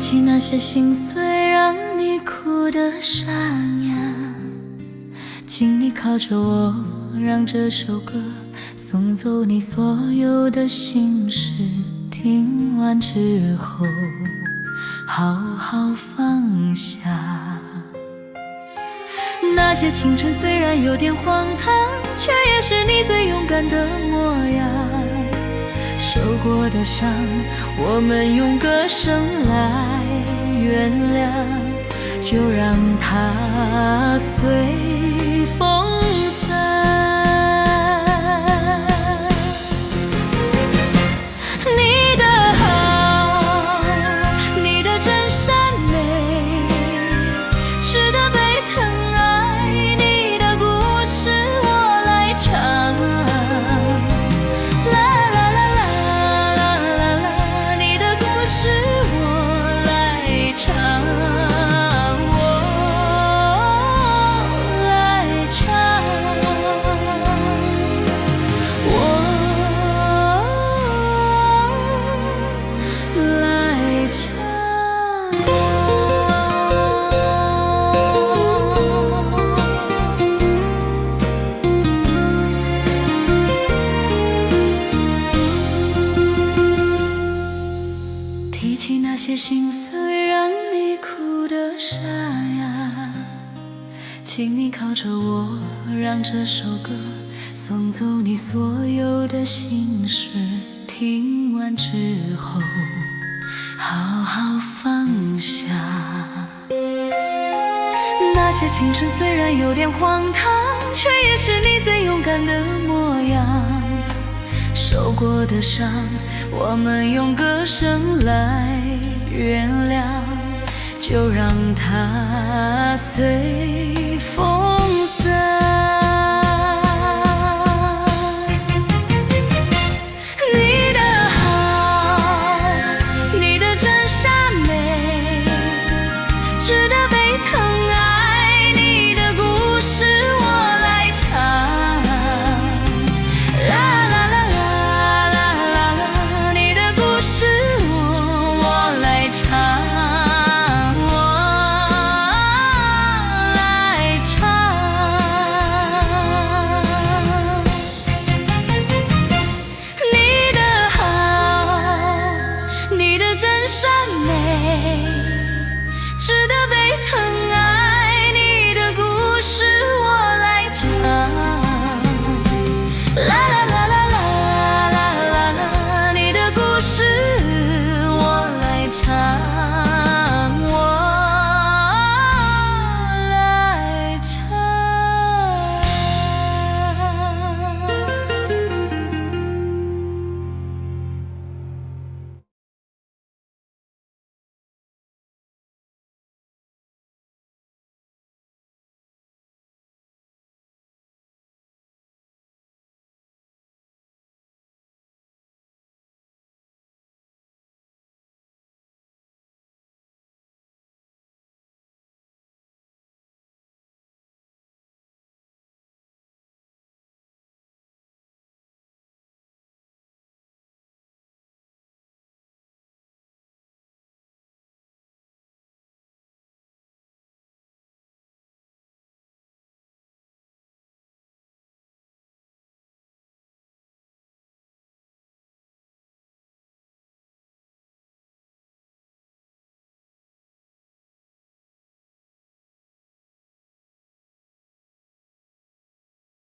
起那些心碎让你哭得沙哑，请你靠着我，让这首歌送走你所有的心事。听完之后，好好放下。那些青春虽然有点荒唐，却也是你最勇敢的模样。受过的伤，我们用歌声来原谅，就让它随风散。你的好，你的真善美，值得被疼爱，你的故事我来唱。提起那些心碎让你哭得沙哑，请你靠着我，让这首歌送走你所有的心事。听完之后，好好放下。那些青春虽然有点荒唐，却也是你最勇敢的模样。受过的伤，我们用歌声来原谅，就让它随